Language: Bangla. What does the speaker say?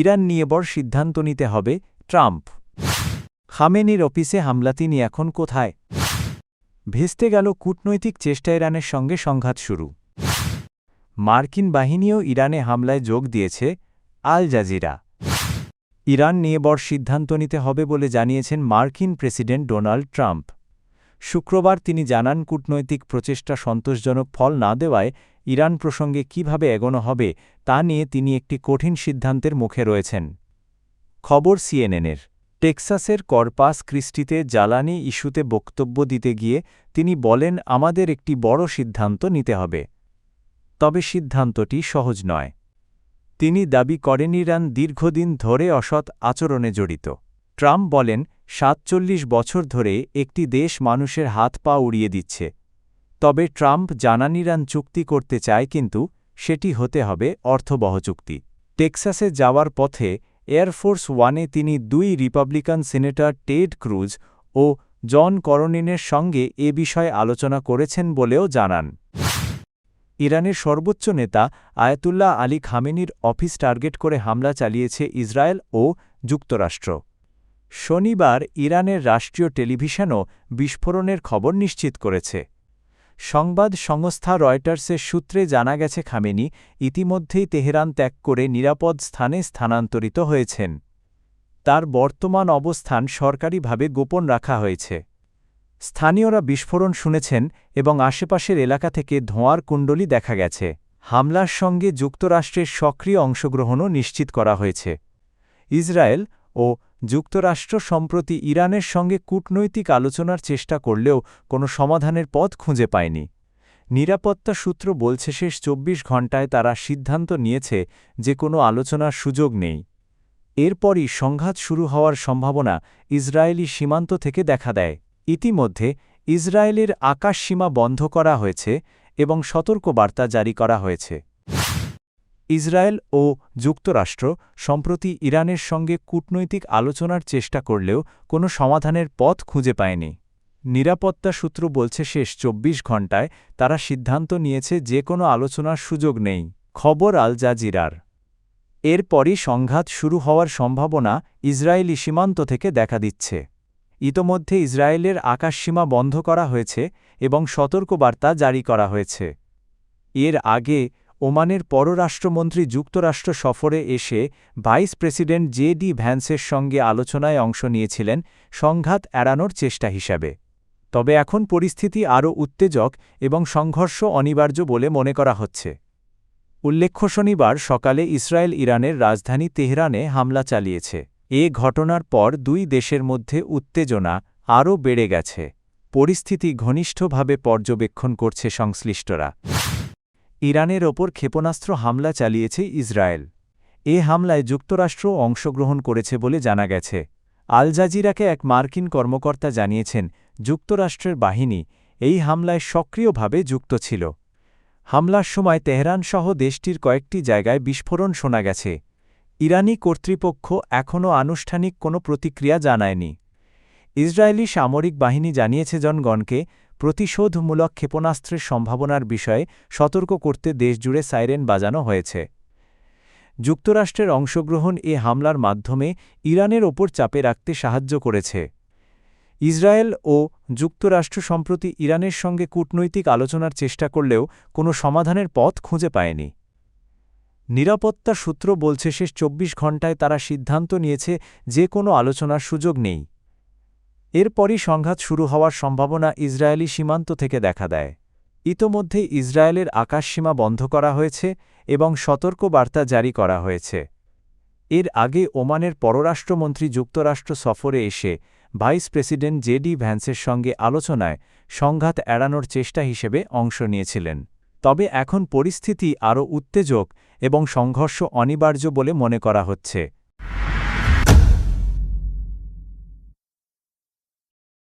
ইরান নিয়ে বড় সিদ্ধান্ত নিতে হবে ট্রাম্প। খামেনির অফিসে হামলা, তিনি এখন কোথায়? ভেস্তে গেল কূটনৈতিক চেষ্টা, ইরানের সঙ্গে সংঘাত শুরু। মার্কিন বাহিনীও ইরানে হামলায় যোগ দিয়েছে, আল জাজিরা। ইরান নিয়ে বড় সিদ্ধান্ত নিতে হবে বলে জানিয়েছেন মার্কিন প্রেসিডেন্ট ডোনাল্ড ট্রাম্প। শুক্রবার তিনি জানান, কূটনৈতিক প্রচেষ্টা সন্তোষজনক ফল না দেওয়ায় ইরান প্রসঙ্গে কিভাবে এগোনো হবে তা নিয়ে তিনি একটি কঠিন সিদ্ধান্তের মুখে রয়েছেন। খবর সিএনএনের। টেক্সাসের কর্পাস ক্রিস্টিতে জ্বালানি ইস্যুতে বক্তব্য দিতে গিয়ে তিনি বলেন, আমাদের একটি বড় সিদ্ধান্ত নিতে হবে। তবে সিদ্ধান্তটি সহজ নয়। তিনি দাবি করেন, ইরান দীর্ঘদিন ধরে অসৎ আচরণে জড়িত। ট্রাম্প বলেন, ৪৭ বছর ধরে একটি দেশ মানুষের হাত পা উড়িয়ে দিচ্ছে। তবে ট্রাম্প জানান, ইরান চুক্তি করতে চায়, কিন্তু সেটি হতে হবে অর্থবহ চুক্তি। টেক্সাসে যাওয়ার পথে এয়ারফোর্স ওয়ানে তিনি ২ রিপাবলিকান সিনেটর টেড ক্রুজ ও জন করনিনের সঙ্গে এ বিষয়ে আলোচনা করেছেন বলেও জানান। ইরানের সর্বোচ্চ নেতা আয়াতুল্লাহ আলী খামেনির অফিস টার্গেট করে হামলা চালিয়েছে ইসরায়েল ও যুক্তরাষ্ট্র। শনিবার ইরানের রাষ্ট্রীয় টেলিভিশনও বিস্ফোরণের খবর নিশ্চিত করেছে। সংবাদ সংস্থা রয়টার্সের সূত্রে জানা গেছে, খামেনি ইতিমধ্যেই তেহরান ত্যাগ করে নিরাপদ স্থানে স্থানান্তরিত হয়েছেন। তার বর্তমান অবস্থান সরকারিভাবে গোপন রাখা হয়েছে। স্থানীয়রা বিস্ফোরণ শুনেছেন এবং আশেপাশের এলাকা থেকে ধোঁয়ার কুণ্ডলী দেখা গেছে। হামলার সঙ্গে যুক্তরাষ্ট্রের সক্রিয় অংশগ্রহণও নিশ্চিত করা হয়েছে। ইসরায়েল ও যুক্তরাষ্ট্র সম্প্রতি ইরানের সঙ্গে কূটনৈতিক আলোচনার চেষ্টা করলেও কোনো সমাধানের পথ খুঁজে পায়নি। নিরাপত্তা সূত্র বলছে, শেষ ২৪ ঘণ্টায় তারা সিদ্ধান্ত নিয়েছে যে কোনো আলোচনার সুযোগ নেই। এরপরই সংঘাত শুরু হওয়ার সম্ভাবনা ইসরায়েলি সীমান্ত থেকে দেখা দেয়। ইতিমধ্যে ইসরায়েলের আকাশসীমা বন্ধ করা হয়েছে এবং সতর্কবার্তা জারি করা হয়েছে। ইসরায়েল ও যুক্তরাষ্ট্র সম্প্রতি ইরানের সঙ্গে কূটনৈতিক আলোচনার চেষ্টা করলেও কোনো সমাধানের পথ খুঁজে পায়নি। নিরাপত্তা সূত্র বলছে, শেষ ২৪ ঘণ্টায় তারা সিদ্ধান্ত নিয়েছে যে কোনো আলোচনার সুযোগ নেই। খবর আল জাজিরার। এরপরই সংঘাত শুরু হওয়ার সম্ভাবনা ইসরায়েলি সীমান্ত থেকে দেখা দিচ্ছে। ইতোমধ্যে ইসরায়েলের আকাশসীমা বন্ধ করা হয়েছে এবং সতর্কবার্তা জারি করা হয়েছে। এর আগে ওমানের পররাষ্ট্রমন্ত্রী যুক্তরাষ্ট্র সফরে এসে ভাইস প্রেসিডেন্ট জে.ডি. ভ্যান্সের সঙ্গে আলোচনায় অংশ নিয়েছিলেন সংঘাত এড়ানোর চেষ্টা হিসাবে। তবে এখন পরিস্থিতি আরও উত্তেজক এবং সংঘর্ষ অনিবার্য বলে মনে করা হচ্ছে। উল্লেখ্য, শনিবার সকালে ইসরায়েল ইরানের রাজধানী তেহরানে হামলা চালিয়েছে। এ ঘটনার পর ২ দেশের মধ্যে উত্তেজনা আরও বেড়ে গেছে। পরিস্থিতি ঘনিষ্ঠভাবে পর্যবেক্ষণ করছে সংশ্লিষ্টরা। ইরানের ওপর ক্ষেপণাস্ত্র হামলা চালিয়েছে ইসরায়েল। এ হামলায় যুক্তরাষ্ট্রও অংশগ্রহণ করেছে বলে জানা গেছে। আল জাজিরাকে এক মার্কিন কর্মকর্তা জানিয়েছেন, যুক্তরাষ্ট্রের বাহিনী এই হামলায় সক্রিয়ভাবে যুক্ত ছিল। হামলার সময় তেহরানসহ দেশটির কয়েকটি জায়গায় বিস্ফোরণ শোনা গেছে। ইরানি কর্তৃপক্ষ এখনও আনুষ্ঠানিক কোনো প্রতিক্রিয়া জানায়নি। ইসরায়েলি সামরিক বাহিনী জানিয়েছে, জনগণকে প্রতিশোধমূলক ক্ষেপণাস্ত্রের সম্ভাবনার বিষয়ে সতর্ক করতে দেশজুড়ে সাইরেন বাজানো হয়েছে। যুক্তরাষ্ট্রের অংশগ্রহণ এ হামলার মাধ্যমে ইরানের ওপর চাপে রাখতে সাহায্য করেছে। ইসরায়েল ও যুক্তরাষ্ট্র সম্প্রতি ইরানের সঙ্গে কূটনৈতিক আলোচনার চেষ্টা করলেও কোনো সমাধানের পথ খুঁজে পায়নি। নিরাপত্তা সূত্র বলছে, শেষ ২৪ ঘণ্টায় তারা সিদ্ধান্ত নিয়েছে যে কোনো আলোচনার সুযোগ নেই। এরপরই সংঘাত শুরু হওয়ার সম্ভাবনা ইসরায়েলি সীমান্ত থেকে দেখা দেয়। ইতোমধ্যে ইসরায়েলের আকাশসীমা বন্ধ করা হয়েছে এবং সতর্কবার্তা জারি করা হয়েছে। এর আগে ওমানের পররাষ্ট্রমন্ত্রী যুক্তরাষ্ট্র সফরে এসে ভাইস প্রেসিডেন্ট জে.ডি. ভ্যান্সের সঙ্গে আলোচনায় সংঘাত এড়ানোর চেষ্টা হিসেবে অংশ নিয়েছিলেন। তবে এখন পরিস্থিতি আরও উত্তেজক এবং সংঘর্ষ অনিবার্য বলে মনে করা হচ্ছে।